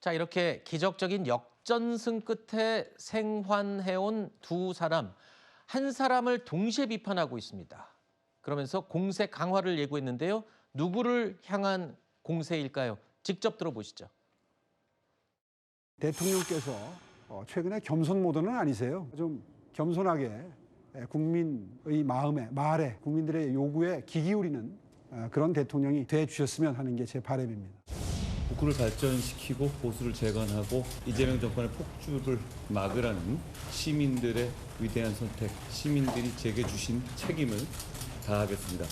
자, 이렇게 기적적인 역전승 끝에 생還해온 두 사람, 한 사람을 동시에 비판하고 있습니다. 그러면서 공세 강화를 예고했는데요. 누구를 향한 공세일까요? 직접 들어보시죠. 대통령께서 최근에 겸손 모드는 아니세요. 좀 겸손하게 국민의 말에 국민들의 요구에 귀 기울이는 그런 대통령이 돼 주셨으면 하는 게 제 바람입니다. 북구를 발전시키고 보수를 재건하고 이재명 정권의 폭주를 막으라는 시민들의 위대한 선택, 시민들이 제게 주신 책임을 다하겠습니다.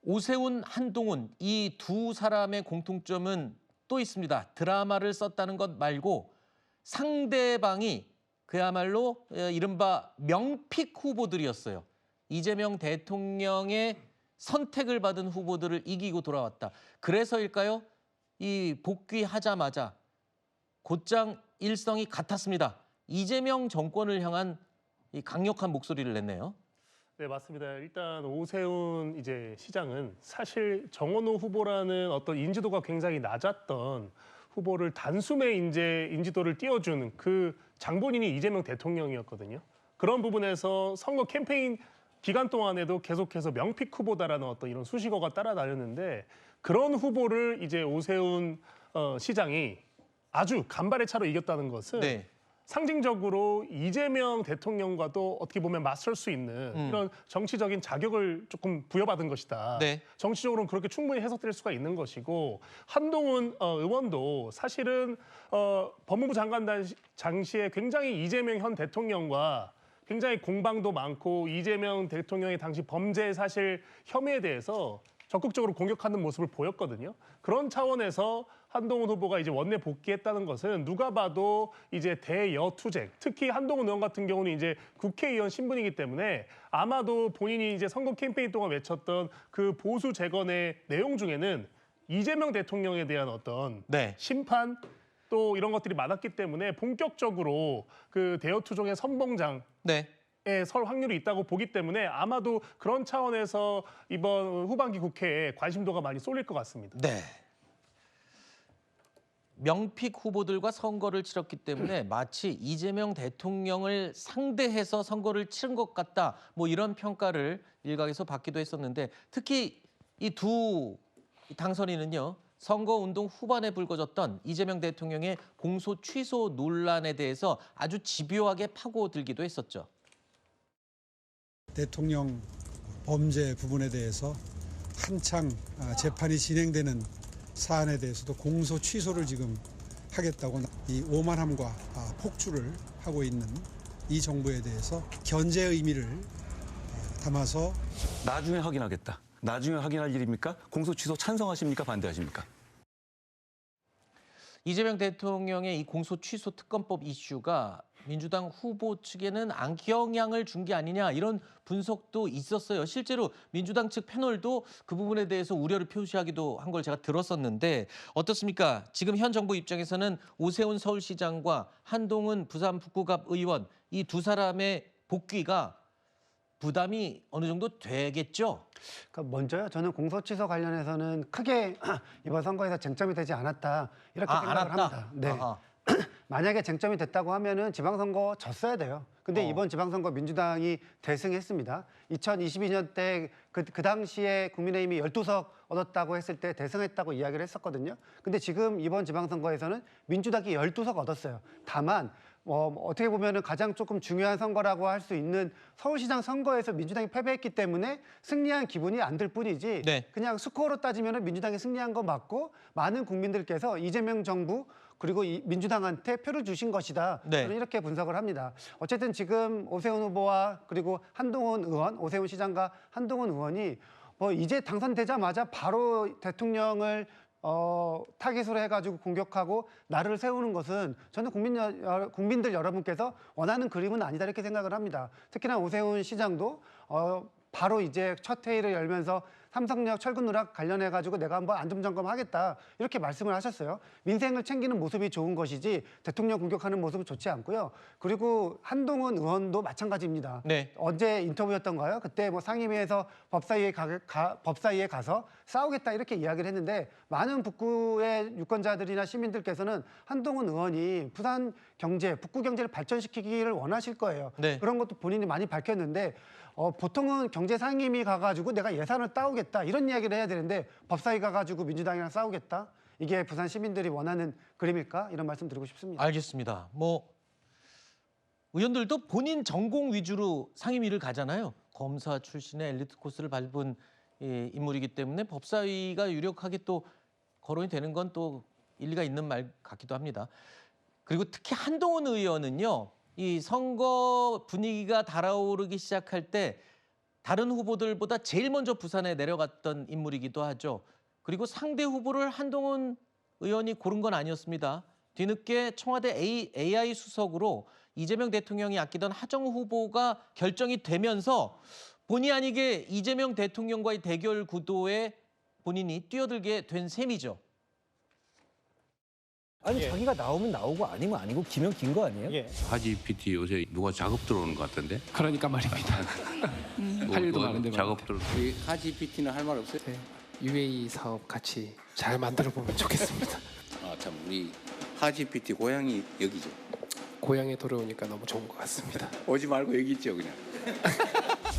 오세훈, 한동훈 이 두 사람의 공통점은 또 있습니다. 드라마를 썼다는 것 말고 상대방이 그야말로 이른바 명픽 후보들이었어요. 이재명 대통령의 선택을 받은 후보들을 이기고 돌아왔다. 그래서일까요? 이 복귀하자마자 곧장 일성이 같았습니다. 이재명 정권을 향한 이 강력한 목소리를 냈네요. 네, 맞습니다. 일단 오세훈 시장은 사실 정원호 후보라는 어떤 인지도가 굉장히 낮았던 후보를 단숨에 인지도를 띄워주는 그 장본인이 이재명 대통령이었거든요. 그런 부분에서 선거 캠페인 기간 동안에도 계속해서 명픽 후보다라는 어떤 이런 수식어가 따라다녔는데 그런 후보를 이제 오세훈 시장이 아주 간발의 차로 이겼다는 것은 네. 상징적으로 이재명 대통령과도 어떻게 보면 맞설 수 있는 이런 정치적인 자격을 조금 부여받은 것이다. 네. 정치적으로는 그렇게 충분히 해석될 수가 있는 것이고 한동훈 의원도 사실은 법무부 장관 당시에 굉장히 이재명 현 대통령과 굉장히 공방도 많고 이재명 대통령의 당시 범죄 사실 혐의에 대해서 적극적으로 공격하는 모습을 보였거든요. 그런 차원에서 한동훈 후보가 이제 원내 복귀했다는 것은 누가 봐도 이제 대여투쟁, 특히 한동훈 의원 같은 경우는 이제 국회의원 신분이기 때문에 아마도 본인이 이제 선거 캠페인 동안 외쳤던 그 보수 재건의 내용 중에는 이재명 대통령에 대한 어떤 네. 심판 또 이런 것들이 많았기 때문에 본격적으로 그 대여투쟁의 선봉장 네. 설 확률이 있다고 보기 때문에 아마도 그런 차원에서 이번 후반기 국회에 관심도가 많이 쏠릴 것 같습니다. 네. 명픽 후보들과 선거를 치렀기 때문에 마치 이재명 대통령을 상대해서 선거를 치른 것 같다. 뭐 이런 평가를 일각에서 받기도 했었는데 특히 이 두 당선인은요. 선거운동 후반에 불거졌던 이재명 대통령의 공소 취소 논란에 대해서 아주 집요하게 파고들기도 했었죠. 대통령 범죄 부분에 대해서 한창 재판이 진행되는 사안에 대해서도 공소 취소를 지금 하겠다고 이 오만함과 폭주를 하고 있는 이 정부에 대해서 견제의 의미를 담아서 나중에 확인하겠다. 나중에 확인할 일입니까? 공소 취소 찬성하십니까? 반대하십니까? 이재명 대통령의 이 공소 취소 특검법 이슈가 민주당 후보 측에는 악영향을 준 게 아니냐 이런 분석도 있었어요. 실제로 민주당 측 패널도 그 부분에 대해서 우려를 표시하기도 한 걸 제가 들었었는데 어떻습니까? 지금 현 정부 입장에서는 오세훈 서울시장과 한동훈 부산 북구갑 의원 이 두 사람의 복귀가 부담이 어느 정도 되겠죠? 그러니까 먼저요. 저는 공소 취소 관련해서는 크게 이번 선거에서 쟁점이 되지 않았다 이렇게 생각을 합니다. 네. 만약에 쟁점이 됐다고 하면은 지방선거 졌어야 돼요. 근데 이번 지방선거 민주당이 대승했습니다. 2022년 때 그 당시에 국민의힘이 12석 얻었다고 했을 때 대승했다고 이야기를 했었거든요. 근데 지금 이번 지방선거에서는 민주당이 12석 얻었어요. 다만 어떻게 보면은 가장 조금 중요한 선거라고 할 수 있는 서울시장 선거에서 민주당이 패배했기 때문에 승리한 기분이 안 들 뿐이지 네. 그냥 스코어로 따지면은 민주당이 승리한 거 맞고 많은 국민들께서 이재명 정부 그리고 민주당한테 표를 주신 것이다. 네. 저는 이렇게 분석을 합니다. 어쨌든 지금 오세훈 후보와 그리고 한동훈 의원, 오세훈 시장과 한동훈 의원이 이제 당선되자마자 바로 대통령을 타깃으로 해가지고 공격하고 나를 세우는 것은 저는 국민들 여러분께서 원하는 그림은 아니다 이렇게 생각을 합니다. 특히나 오세훈 시장도 바로 이제 첫 회의를 열면서 삼성역 철근 누락 관련해 가지고 내가 한번 안전점검하겠다 이렇게 말씀을 하셨어요. 민생을 챙기는 모습이 좋은 것이지 대통령 공격하는 모습은 좋지 않고요. 그리고 한동훈 의원도 마찬가지입니다. 네. 어제 인터뷰였던가요? 그때 뭐 상임위에서 법사위에 가서 싸우겠다 이렇게 이야기를 했는데 많은 북구의 유권자들이나 시민들께서는 한동훈 의원이 부산 경제, 북구 경제를 발전시키기를 원하실 거예요. 네. 그런 것도 본인이 많이 밝혔는데 보통은 경제 상임위 가가지고 내가 예산을 따오겠다 이런 이야기를 해야 되는데 법사위 가가지고 민주당이랑 싸우겠다 이게 부산 시민들이 원하는 그림일까 이런 말씀 드리고 싶습니다. 알겠습니다. 뭐 의원들도 본인 전공 위주로 상임위를 가잖아요. 검사 출신의 엘리트 코스를 밟은 인물이기 때문에 법사위가 유력하게 또 거론이 되는 건 또 일리가 있는 말 같기도 합니다. 그리고 특히 한동훈 의원은요. 이 선거 분위기가 달아오르기 시작할 때 다른 후보들보다 제일 먼저 부산에 내려갔던 인물이기도 하죠. 그리고 상대 후보를 한동훈 의원이 고른 건 아니었습니다. 뒤늦게 청와대 AI 수석으로 이재명 대통령이 아끼던 하정우 후보가 결정이 되면서 본의 아니게 이재명 대통령과의 대결 구도에 본인이 뛰어들게 된 셈이죠. 아니 자기가 나오면 나오고 아니면 아니고 기면 긴 거 아니에요? 하지 PT 요새 누가 작업 들어오는 것 같던데? 그러니까 말입니다. 할 일도 많은데 작업 들어. 우리 하지 PT는 할 말 없어요? 네, UAE 사업 같이 잘 만들어 보면 좋겠습니다. 아 참 우리 하지 PT 고향이 여기죠. 고향에 돌아오니까 너무 좋은 것 같습니다. 오지 말고 여기 있죠 그냥.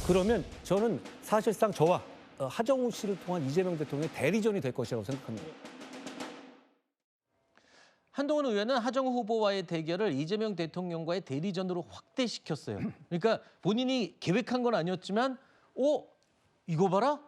그러면 저는 사실상 저와 하정우 씨를 통한 이재명 대통령의 대리전이 될 것이라고 생각합니다. 한동훈 의원은 하정우 후보와의 대결을 이재명 대통령과의 대리전으로 확대시켰어요. 그러니까 본인이 계획한 건 아니었지만 이거 봐라?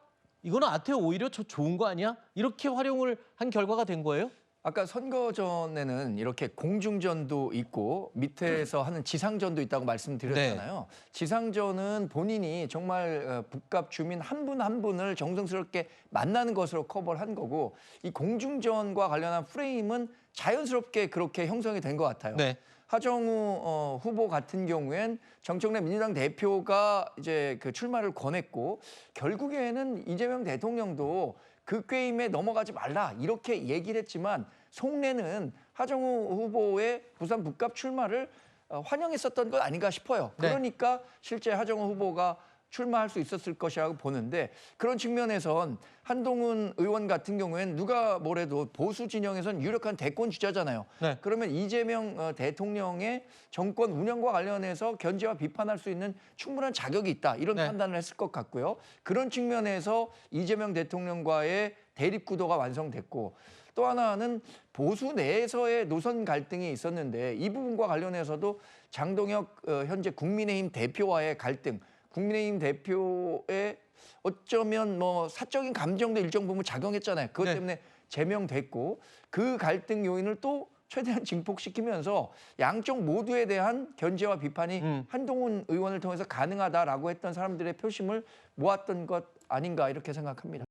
이거는 아태 오히려 좋은 거 아니야? 이렇게 활용을 한 결과가 된 거예요? 아까 선거 전에는 이렇게 공중전도 있고 밑에서 하는 지상전도 있다고 말씀드렸잖아요. 지상전은 본인이 정말 북갑 주민 한 분 한 분을 정성스럽게 만나는 것으로 커버를 한 거고 이 공중전과 관련한 프레임은 자연스럽게 그렇게 형성이 된 것 같아요. 네. 하정우 후보 같은 경우엔 정청래 민주당 대표가 이제 그 출마를 권했고 결국에는 이재명 대통령도 그 게임에 넘어가지 말라 이렇게 얘기를 했지만 속내는 하정우 후보의 부산 북갑 출마를 환영했었던 것 아닌가 싶어요. 네. 그러니까 실제 하정우 후보가 출마할 수 있었을 것이라고 보는데 그런 측면에선 한동훈 의원 같은 경우에는 누가 뭐래도 보수 진영에선 유력한 대권 주자잖아요. 네. 그러면 이재명 대통령의 정권 운영과 관련해서 견제와 비판할 수 있는 충분한 자격이 있다. 이런 네. 판단을 했을 것 같고요. 그런 측면에서 이재명 대통령과의 대립 구도가 완성됐고 또 하나는 보수 내에서의 노선 갈등이 있었는데 이 부분과 관련해서도 장동혁 현재 국민의힘 대표와의 갈등 국민의힘 대표의 어쩌면 뭐 사적인 감정도 일정 부분 작용했잖아요. 그것 네. 때문에 제명됐고 그 갈등 요인을 또 최대한 증폭시키면서 양쪽 모두에 대한 견제와 비판이 한동훈 의원을 통해서 가능하다라고 했던 사람들의 표심을 모았던 것 아닌가 이렇게 생각합니다.